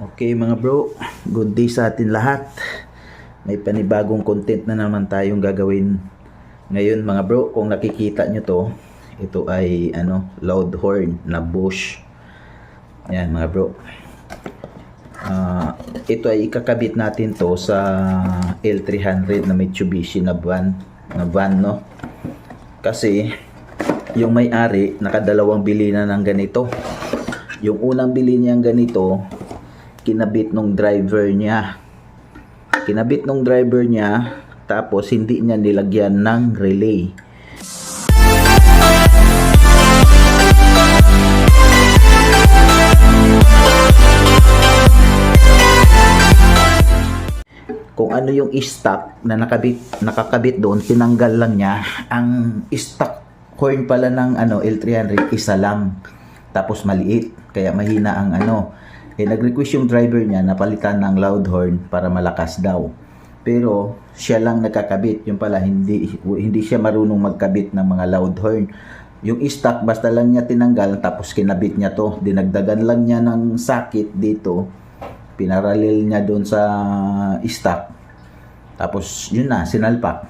Okay mga bro, good day sa atin lahat. May panibagong content na naman tayong gagawin ngayon mga bro. Kung nakikita nyo to, ito ay loud horn na Bosch. Ayan mga bro. Ito ay ikakabit natin to sa L300 na Mitsubishi na van no. Kasi yung may-ari nakadalawang bili na ng ganito. Yung unang bili niyang ganito, kinabit nung driver niya. Tapos hindi niya nilagyan ng relay. Kung ano yung stock na nakakabit doon, tinanggal lang niya. Ang stock horn pala ng L300 isa lang. Tapos maliit, kaya mahina ang nag-request yung driver niya na palitan ng loud horn para malakas daw. Pero siya lang nagkakabit, yung pala hindi siya marunong magkabit ng mga loud horn. Yung stock basta lang niya tinanggal, tapos kinabit niya to, dinagdagan lang niya ng sakit dito, pinaralel niya doon sa stock. Tapos yun na, sinalpak.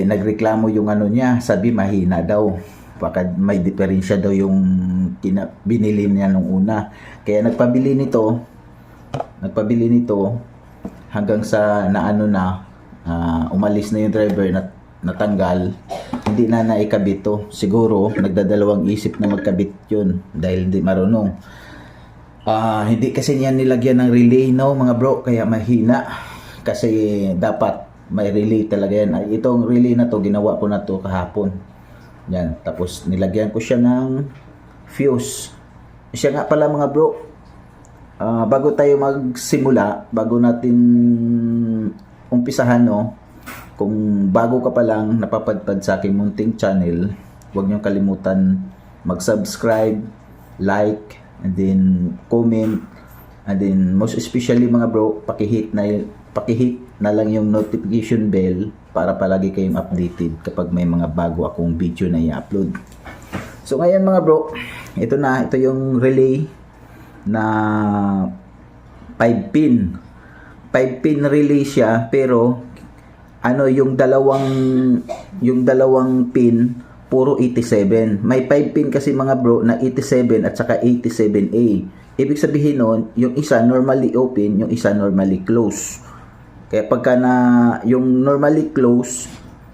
Nagreklamo yung niya, sabi mahina daw. Baka may diferensya daw yung binili niya nung una. Kaya nagpabili nito hanggang sa umalis na yung driver na natanggal. Hindi na naikabit to. Siguro nagdadalawang isip na magkabit yun dahil hindi marunong. Hindi kasi niya nilagyan ng relay mga bro, kaya mahina. Kasi dapat may relay talaga yan. Itong relay na to, ginawa ko na to kahapon. Yan, tapos nilagyan ko siya ng fuse. Siya nga pala mga bro, bago tayo magsimula, bago natin umpisahan kung bago ka pa lang napapadpad sa aking munting channel, huwag niyong kalimutan mag-subscribe, like, and then comment, and then most especially mga bro, pakihit na lang yung notification bell para palagi kayong updated kapag may mga bago akong video na i-upload. So ngayon mga bro, ito yung relay na 5 pin relay siya, pero yung dalawang pin puro 87. May 5 pin kasi mga bro na 87 at saka 87A. Ibig sabihin nun, yung isa normally open, yung isa normally close. Kaya pagka yung normally close,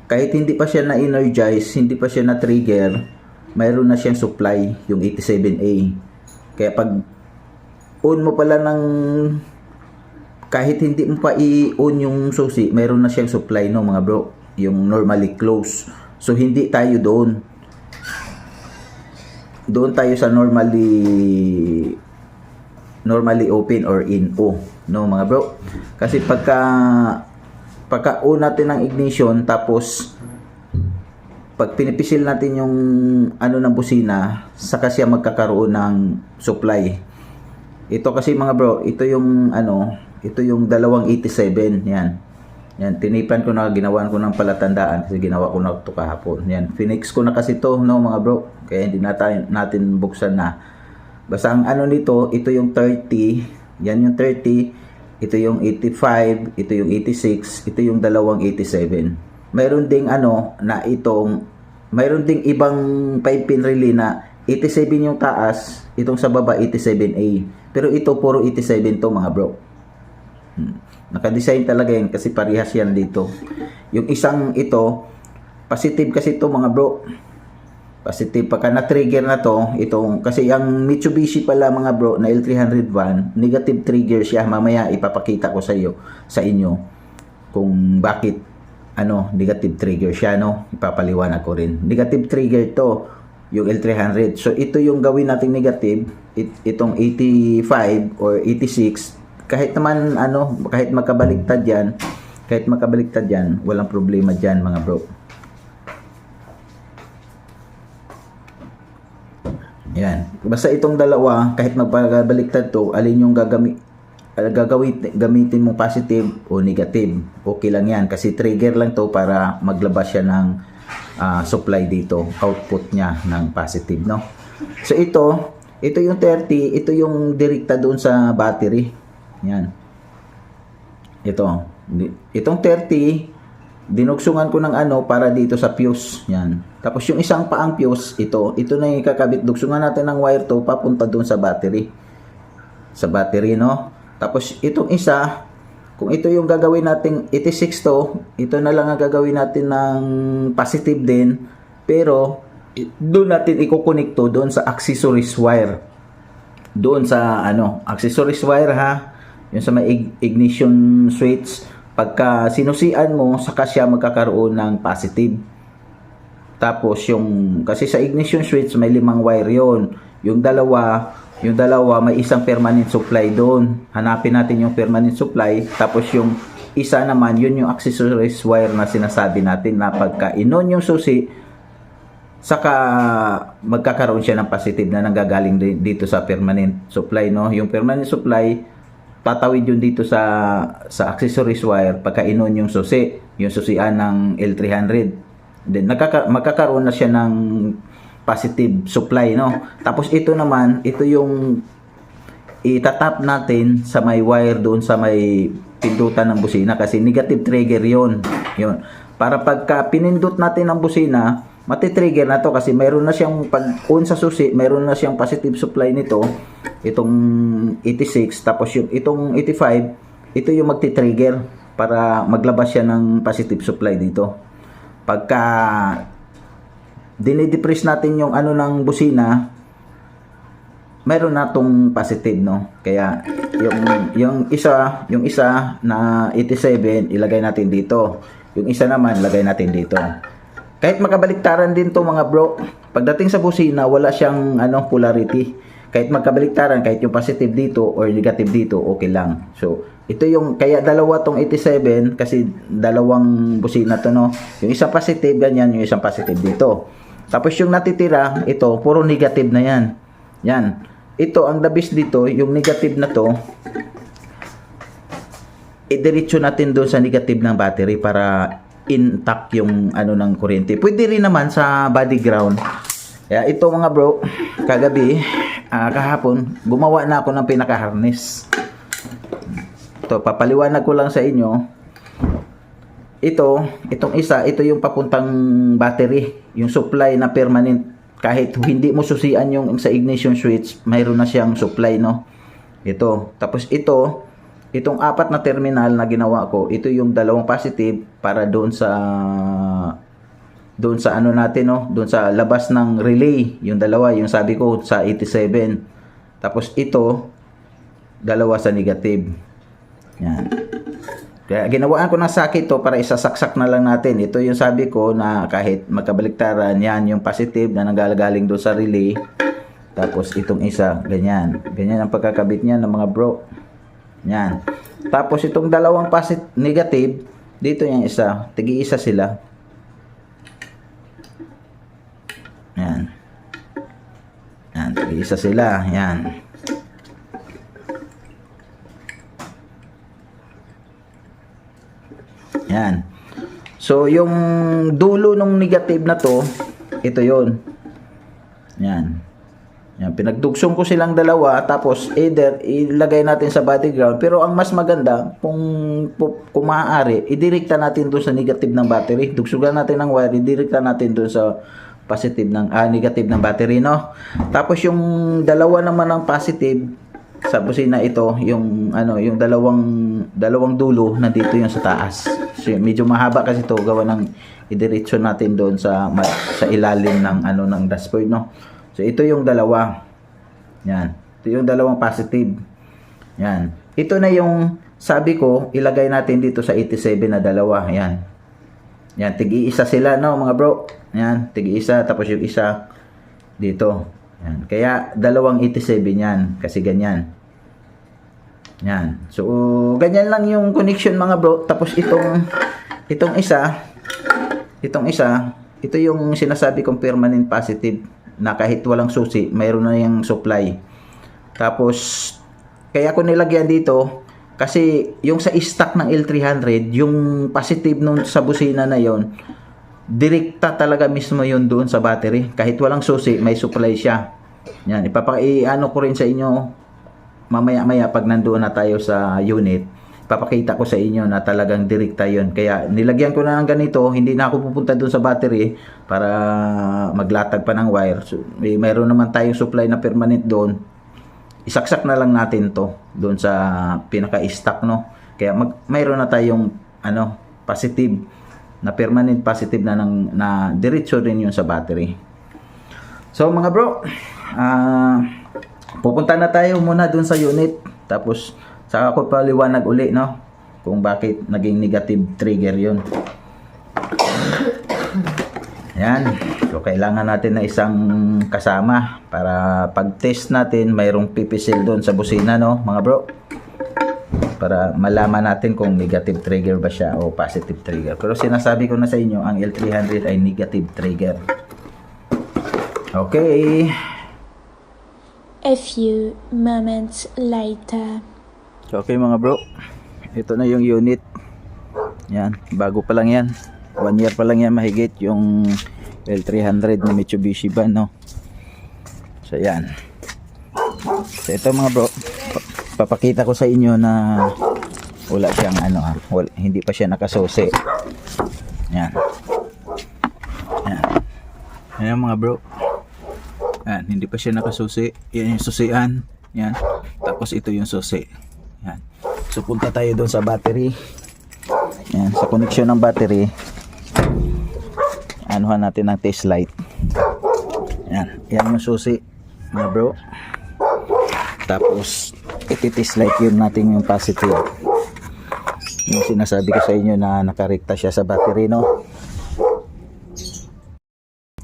kahit hindi pa siya na-energize, hindi pa siya na-trigger, mayroon na siyang supply, yung 87A. Kaya pag on mo pala kahit hindi mo pa i-on yung susi, mayroon na siyang supply mga bro, yung normally close. So hindi tayo doon. Doon tayo sa normally open or in O, mga bro. Kasi pagka on natin ng ignition, tapos pag pinipisil natin yung ng busina, saka siya magkakaroon ng supply. Ito kasi mga bro, ito yung dalawang 87, yan, tinipan ko na, ginawan ko ng palatandaan kasi ginawa ko na ito kahapon. Yan, finix ko na kasi to mga bro, kaya hindi natin buksan na. Basta ang nito, ito yung 30, yan yung 30, ito yung 85, ito yung 86, ito yung dalawang 87. Mayroon ding mayroon ding ibang 5 pin relay na 87 yung taas, itong sa baba 87A. Pero ito puro 87 to mga bro. Naka-design talaga yan kasi parehas yan dito. Yung isang ito, positive kasi ito mga bro. Positive, pagka na-trigger na to, kasi ang Mitsubishi pala mga bro na L300 van, negative trigger siya. Mamaya ipapakita ko sa inyo kung bakit negative trigger siya, ipapaliwanag ko rin. Negative trigger to, yung L300. So ito yung gawin nating negative, itong 85 or 86, kahit naman kahit makabaliktad yan, walang problema diyan mga bro. Yan. Basta itong dalawa, kahit magpabaliktad to, alin yung gamitin mo, positive o negative. Okay lang yan. Kasi trigger lang to para maglabas siya ng supply dito. Output niya ng positive, no? So ito Ito yung 30, ito yung direkta doon sa battery. Yan. Ito. Itong 30, dinugsungan ko ng ano para dito sa fuse. Yan. Tapos yung isang paang fuse, ito na yung kakabit. Dugsungan natin ng wire to papunta doon sa battery. Sa battery, no? Tapos itong isa, kung ito yung gagawin natin 86 to, ito na lang ang gagawin natin ng positive din. Pero doon natin iko-connect to doon sa accessories wire. Doon sa ano, accessories wire ha. Yung sa may ignition switch. Pagka sinusian mo, saka siya magkakaroon ng positive. Tapos yung, kasi sa ignition switch may 5 wire yon. Yung dalawa may isang permanent supply doon. Hanapin natin yung permanent supply. Tapos yung isa naman, yun yung accessories wire na sinasabi natin na pagka inon yung susi, saka magkakaroon siya ng positive na nanggagaling dito sa permanent supply, no? Yung permanent supply tatawid yun dito sa accessories wire pagka inon yung susian ng L300. Then magkakaroon na siya ng positive supply, no? Tapos ito naman, ito yung itatap natin sa may wire doon sa may pindutan ng busina kasi negative trigger yun. Para pagka pinindot natin ang busina, matitrigger na to kasi mayroon na siyang pag-on sa susi, mayroon na siyang positive supply nito, itong 86, tapos yung itong 85, ito yung magti-trigger para maglabas siya ng positive supply dito. Pagka dinidepress natin yung ano ng busina, mayroon na tong positive, no? Kaya yung isa na 87 ilagay natin dito. Yung isa naman lagay natin dito. Kahit makabaliktaran din to mga bro. Pagdating sa busina, wala siyang ano polarity. Kahit magkabaliktaran, kahit yung positive dito or negative dito, okay lang. So, ito yung kaya dalawa tong 87 kasi dalawang busina to, no. Yung isang positive ganyan, yung isang positive dito. Tapos yung natitira, ito puro negative na yan. Yan. Ito ang the best dito, yung negative na to, idiretso natin doon sa negative ng battery para intact yung ano ng kuryente. Pwede rin naman sa body ground. Kaya ito mga bro, kagabi, kahapon, gumawa na ako ng pinaka-harness. Ito, papaliwanag ko lang sa inyo. Itong isa, ito yung papuntang battery, yung supply na permanent. Kahit hindi mo susian yung sa ignition switch, mayroon na siyang supply, no? Ito. Tapos itong 4 na terminal na ginawa ko, ito yung dalawang positive para doon sa ano natin, no, doon sa labas ng relay, yung dalawa, yung sabi ko sa 87. Tapos ito dalawa sa negative. Yan. Kaya ginawaan ko ng sakit to para isasaksak na lang natin. Ito yung sabi ko na kahit magkabaliktaran, yan yung positive na nanggagaling doon sa relay. Tapos itong isa, ganyan. Ganyan ang pagkakabit niya ng mga bro. Yan. Tapos itong dalawang positive, negative, dito yung isa, tigi-isa sila. Yan. Yan, tigi-isa sila. Yan. Yan. So, yung dulo ng negative na to, ito yon. Yan. Yan, pinagdugsong ko silang dalawa, tapos either ilagay natin sa body ground, pero ang mas maganda, kung maaari, idirekta natin doon sa negative ng battery. Dugsugan natin ng wire, idirekta natin doon sa positive ng, negative ng battery, no? Tapos yung dalawa naman ng positive, sa busina ito, yung ano, yung dalawang dulo nandito yung sa taas. So, medyo mahaba kasi ito, gawa ng idiretso natin doon sa ilalim ng ano ng dashboard, no? So ito yung dalawa. Yan. Ito yung dalawang positive. Yan. Ito na yung sabi ko, ilagay natin dito sa 87 na dalawa. Yan. Yan, tig-iisa sila, no, mga bro. Yan, tig-iisa, tapos yung isa dito. Yan. Kaya dalawang 87 yan kasi ganyan. Yan. So ganyan lang yung connection mga bro. Tapos itong isa, ito yung sinasabi kong permanent positive na kahit walang susi, mayroon na yung supply. Tapos kaya ko nilagyan dito kasi yung sa stock ng L300, yung positive nung sa busina na yon, direkta talaga mismo yun doon sa battery. Kahit walang susi, may supply siya. Yan, ipapaiano ko rin sa inyo mamaya-maya pag nandoon na tayo sa unit. Papakita ko sa inyo na talagang direkta yun. Kaya nilagyan ko na ng ganito, hindi na ako pupunta doon sa battery para maglatag pa ng wire. So, mayroon naman tayong supply na permanent doon. Isaksak na lang natin to doon sa pinaka-stock, no. Kaya mayroon na tayong positive na permanent positive na diretso rin yun sa battery. So mga bro, pupunta na tayo muna doon sa unit. Tapos saka ako paliwanag uli, no, kung bakit naging negative trigger yun. Yan. So kailangan natin na isang kasama para pag-test natin mayroong PPCL doon sa busina, no mga bro, para malaman natin kung negative trigger ba siya o positive trigger. Pero sinasabi ko na sa inyo, ang L300 ay negative trigger. Okay. A few moments later. Okay mga bro, ito na yung unit. Yan, bago pa lang yan. 1 year pa lang yan mahigit yung L300 na Mitsubishi van, no. So yan. So ito mga bro, papakita ko sa inyo na wala siyang hindi pa siya nakasusi. Yan. Yan. Ayan mga bro. Yan, hindi pa siya nakasusi. Yan yung susian. Yan. Tapos ito yung susi. Yan. So punta tayo doon sa battery. Yan, sa connection ng battery. Anuhan natin ng test light. Yan, yan yung susi, mga bro. Tapos iti-test light yun natin yung positive. Yung sinasabi ko sa inyo na nakarekta siya sa battery, no.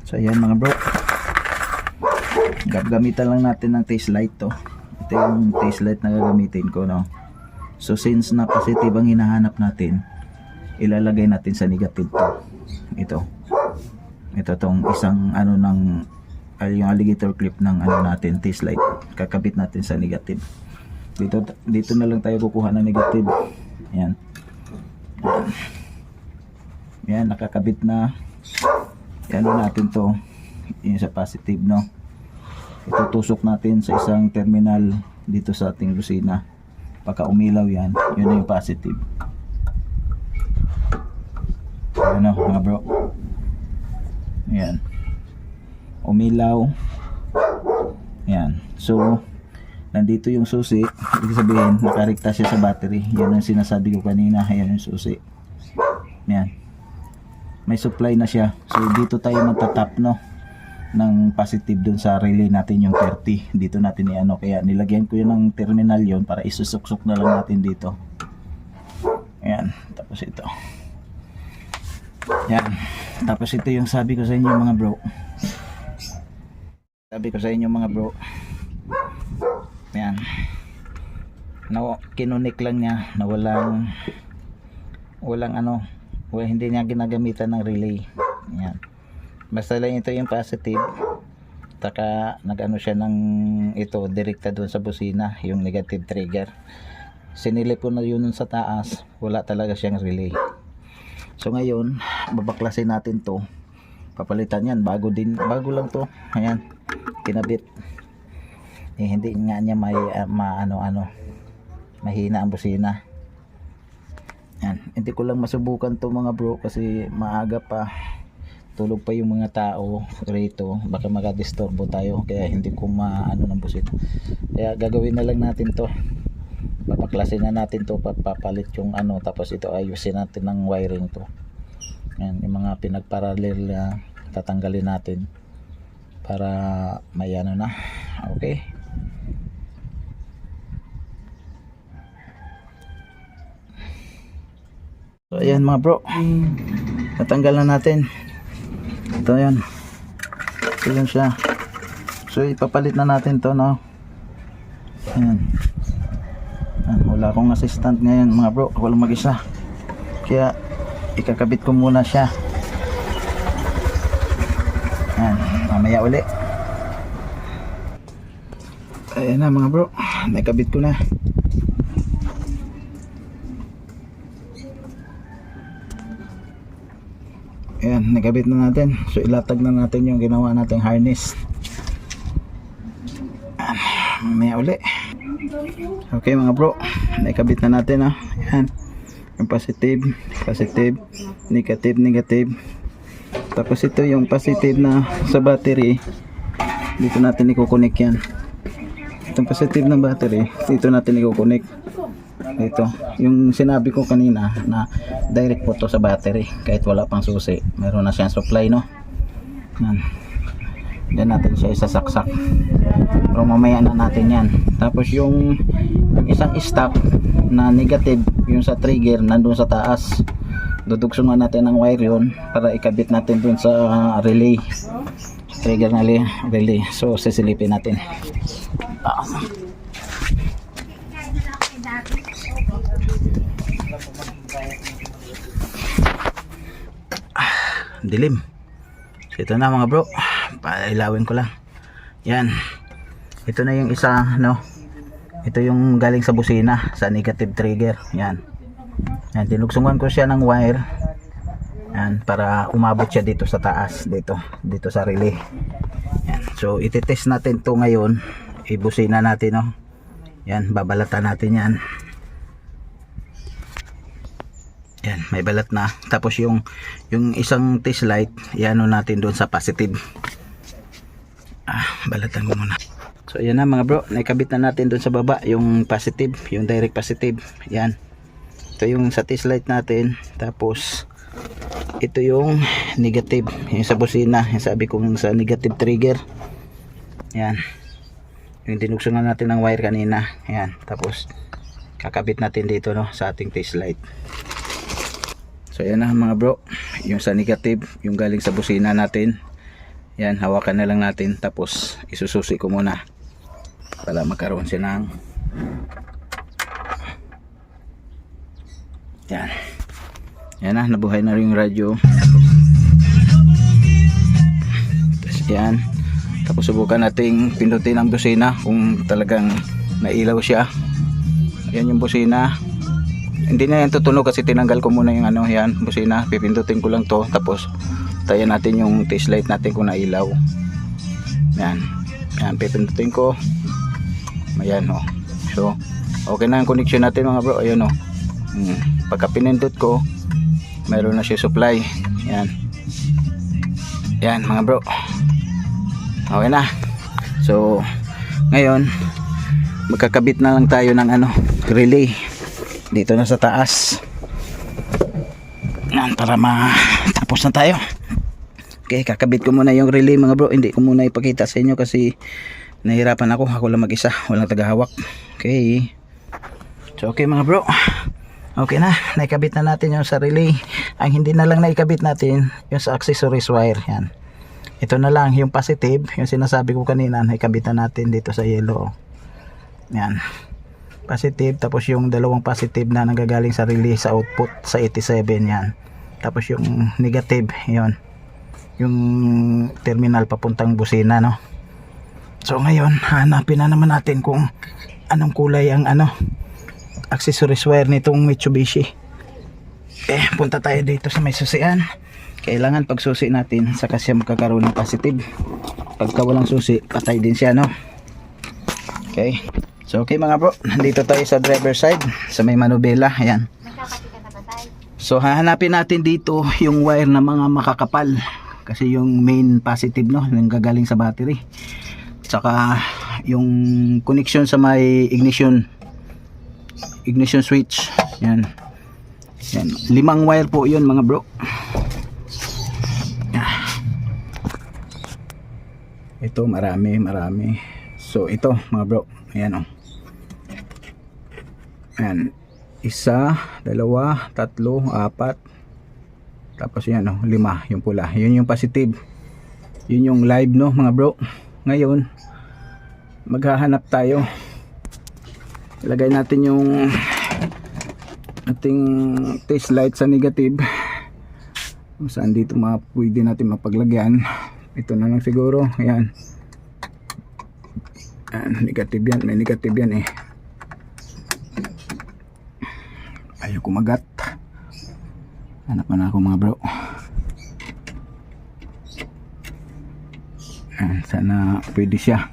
So yan mga bro, gamitan lang natin ng test light to. Ito yung test light na gagamitin ko, no. So since na positive ang hinahanap natin, ilalagay natin sa negative to. Ito tong isang yung alligator clip ng natin, test light. Kakabit natin sa negative. Dito na lang tayo kukuha ng negative. Yan. Yan, nakakabit na. Yan natin to. Yung sa positive, no. Itutusok natin sa isang terminal dito sa ating lusina. Pagka umilaw yan, yun na yung positive. Ano mga bro, yan, umilaw. Yan, so nandito yung susi. Ibig sabihin nakarekta siya sa battery. Yan ang sinasabi ko kanina. Yan yung susi. Yan, may supply na siya. So dito tayo magtatap, no, ng positive dun sa relay natin yung 30. Dito natin kaya nilagyan ko yun ng terminal yon para isusuksok na lang natin dito. Yan, tapos ito. Yan. Tapos ito yung sabi ko sa inyo mga bro. Yan. Kinunik lang niya na hindi niya ginagamitan ng relay. Yan. Basta lang ito yung positive. Taka siya ng direkta doon sa busina, yung negative trigger. Sinilip ko na yun sa taas, wala talaga siyang relay. So ngayon, babaklasin natin to. Papalitan yan, bago lang to. Ayan, kinabit. Hindi nga niya mahina ang busina. Yan, hindi ko lang masubukan to mga bro kasi maaga pa. Tulog pa yung mga tao rito, baka makadisturbo tayo, kaya hindi ko ng busina. Kaya gagawin na lang natin to. Babaklasin na natin to, papalit yung tapos ito ayusin natin ng wiring to. Yan, yung mga pinagparallel na tatanggalin natin para may na. Okay. So ayan mga bro, natanggal na natin. Ito yan. Ito yan siya. So ipapalit na natin to, no. Ayan. Wala akong assistant ngayon mga bro, ako lang mag-isa. Kaya ikakabit ko muna siya. Ayan, mamaya uli. Ayan na mga bro, nakabit ko na. Ayan, nakabit na natin. So ilatag na natin yung ginawa nating harness. mamaya uli. Okay mga bro, naikabit na natin ah. Yan. Yung positive, positive, negative, negative. Tapos ito yung positive na sa battery. Dito natin i-connect yan. Itong positive na battery, dito natin i-connect. Dito, yung sinabi ko kanina na direct po to sa battery kahit wala pang susi. Meron na siyang supply, no? Yan. Diyan natin siya isasaksak. Pero mamaya na natin yan. Tapos yung isang stock na negative, yung sa trigger nandun sa taas. Dudugsungan natin ng wire yun para ikabit natin dun sa relay. Trigger na relay. So sisilipin natin. Dilim. So ito na mga bro, pailawin ko lang. Yan, ito na yung isa, no? Ito yung galing sa busina, sa negative trigger. Yan, yan, tinugsungan ko siya ng wire. Yan, para umabot siya dito sa taas, dito sa relay. Yan. So ititest natin to ngayon. Ibusina natin, no? Yan, babalatan natin yan. Yan, may balat na. Tapos yung isang test light, iano natin doon sa positive. Balatan ko muna. So ayan na mga bro, naikabit na natin doon sa baba yung positive, yung direct positive. Yan. Ito yung sa test light natin. Tapos ito yung negative, yung sa busina, yung sabi ko sa negative trigger. Yan. Yung dinugsungan natin ng wire kanina. Yan. Tapos kakabit natin dito, no, sa ating test light. So ayan na mga bro, yung sa negative, yung galing sa busina natin. Yan, hawakan na lang natin. Tapos isususi ko muna para magkaroon siya ng yan. Yan na, nabuhay na rin yung radyo. Tapos yan. Tapos subukan nating pindutin ang busina kung talagang nailaw siya. Yan yung busina. Hindi na yan tutunog kasi tinanggal ko muna yung ano, yan, busina. Pipindutin ko lang to. Tapos tayo natin yung test light natin kung nailaw. Yan. Yan, pipindutin ko. Ayan, oh. So okay na ang connection natin mga bro. Ayun, oh. Pagka pinindot ko, mayroon na siya supply. Yan. Yan mga bro. Okay na. So ngayon magkakabit na lang tayo ng ano, relay dito na sa taas. Yan, para matapos na tayo. Okay, kakabit ko muna yung relay mga bro. Hindi ko muna ipakita sa inyo kasi nahirapan ako lang mag-isa, walang tagahawak. Okay. So okay mga bro, okay na, naikabit na natin yung sa relay. Ang hindi na lang naikabit natin yung sa accessories wire. Yan, ito na lang yung positive, yung sinasabi ko kanina, naikabit na natin dito sa yellow. Yan, positive. Tapos yung dalawang positive na nanggagaling sa relay sa output sa 87. Yan, tapos yung negative, yon yung terminal papuntang busina, no? So ngayon hanapin na naman natin kung anong kulay ang ano, accessories wire nitong Mitsubishi. Punta tayo dito sa may susian. Kailangan pag susi natin saka siya magkakaroon ng positive. Pagka walang susi, patay din siya, no? Okay. So okay mga bro, nandito tayo sa driver side sa may manubela. Ayan. So hahanapin natin dito yung wire na mga makakapal. Kasi yung main positive, no, yung gagaling sa battery. Saka yung connection sa may ignition switch. Yan. Yan. 5 wire po yun mga bro. Ito marami. So ito mga bro, ayan, oh. Ayan. 1, 2, 3, 4. Tapos yan, oh, 5 yung pula. Yun yung positive. Yun yung live, no mga bro. Ngayon maghahanap tayo. Ilagay natin yung ating test light sa negative. Saan dito pwede natin mapaglagyan. Ito na lang siguro. Ayan. Negative yan. May negative yan eh. Ayaw kumagat. Hanap na ako mga bro. Sana pwede siya.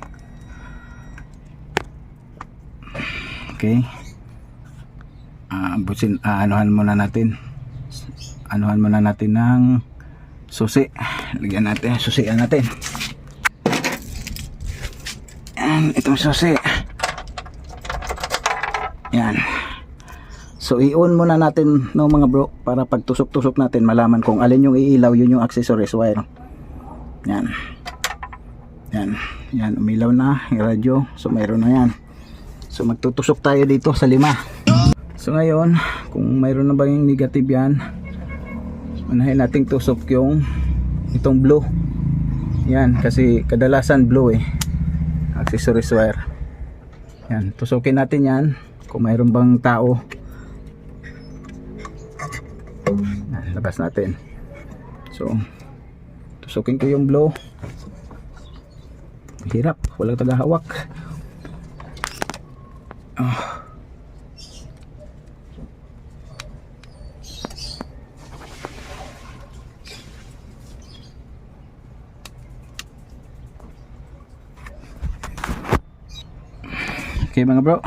Okay. Anuhan muna natin ng susi. Lagyan natin, susian natin. Yan, itong susi. Yan. So i-on muna natin no mga bro, para pag tusok-tusok natin malaman kung alin yung iilaw, yun yung accessories wire. Yan. Yan, umilaw na yung radyo. So mayroon na yan. So magtutusok tayo dito sa 5. So ngayon, kung mayroon na ba yung negative yan, unahin nating tusok yung itong blue. Yan, kasi kadalasan blue accessories wire. Yan, tusukin natin yan kung mayroon bang tao. Yan, labas natin. So tusukin ko yung blue. Hirap, walang tagahawak. Okay mga bro,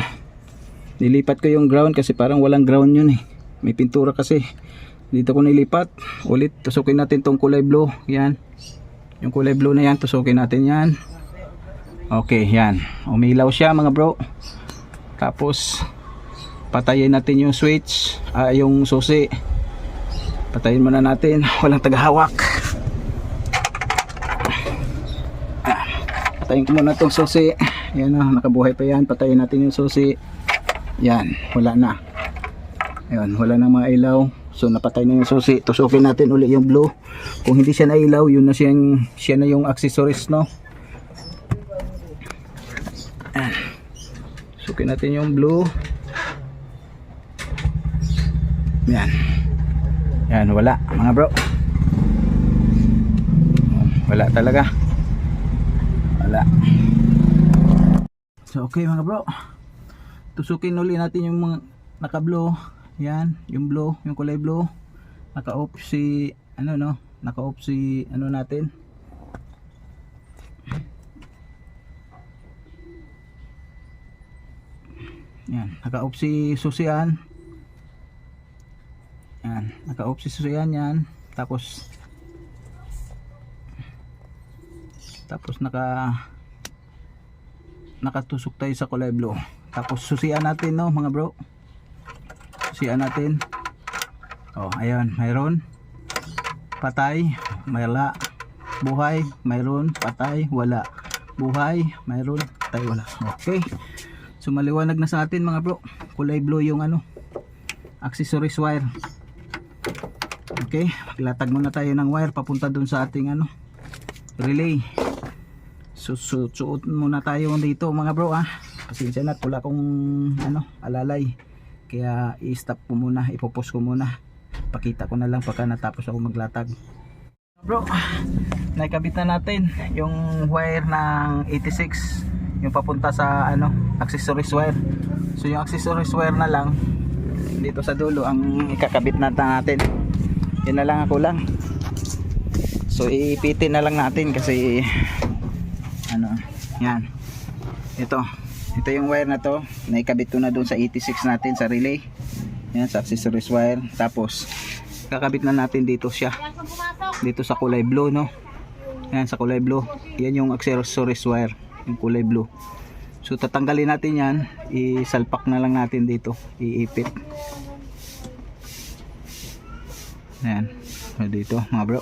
nilipat ko yung ground kasi parang walang ground yun may pintura kasi. Dito ko nilipat ulit. Tusukin natin tong kulay blue. Yan, yung kulay blue na yan, tusukin natin yan. Okay, yan, umilaw siya mga bro. Tapos patayin natin yung switch, yung susi. Patayin muna natin, walang tagahawak. Patayin ko muna tong susi. Yan na, nakabuhay pa yan. Patayin natin yung susi. Yan, wala na. Ayun, wala na mailaw. So napatay na yung susi. Tusukin natin uli yung blue. Kung hindi siya nailaw, yun na siya na yung accessories, no. Yan. Tusukin natin yung blue. Yan. Yan, wala mga bro. Wala talaga. Wala. So okay mga bro, tusukin uli natin yung mga naka-blue. Yan, yung blue, yung kulay blue. Naka-off si naka-off si natin. Yan, naka-off si susian. Yan, naka-off si susian yan. Tapos nakatusok tayo sa kulay blue. Tapos susian natin, no mga bro. Susian natin. Oh, ayun, mayroon patay, wala. Buhay, mayroon patay, wala. Buhay, mayroon patay, wala. Okay. So maliwanag na sa atin mga bro. Kulay blue yung accessories wire. Okay, maglatag muna tayo ng wire papunta dun sa ating relay. Suot muna tayo dito mga bro pasensya na, wala kong alalay, kaya i-stop ko muna, ipopos ko muna, pakita ko na lang pagka natapos ako maglatag. Bro, naikabit na natin yung wire ng 86, yung papunta sa accessories wire. So yung accessories wire na lang dito sa dulo ang ikakabit natin. Yun na lang, ako lang. So iipitin na lang natin kasi yan, ito yung wire na to, naikabit ko na doon sa 86 natin sa relay. Yan, sa accessories wire. Tapos kakabit na natin dito siya, dito sa kulay blue, no. Yan, sa kulay blue, yan yung accessories wire, yung kulay blue. So tatanggalin natin yan, isalpak na lang natin dito, iipit. Yan, dito mga bro.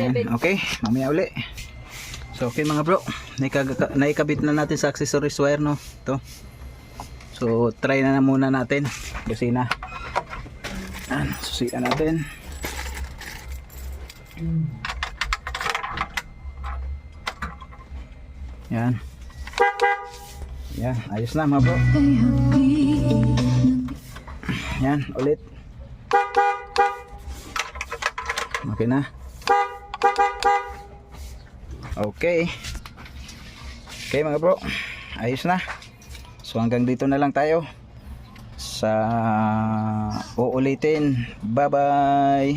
Yan, okay, mamaya uli. So okay mga bro, naikabit na natin sa accessories wire, no. Ito. So try na muna natin. Busina. Susian natin. Yan. Yan, ayos na mga bro. Yan, ulit. Okay na. Okay. Okay mga bro, ayos na. So hanggang dito na lang tayo sa uulitin. Bye bye.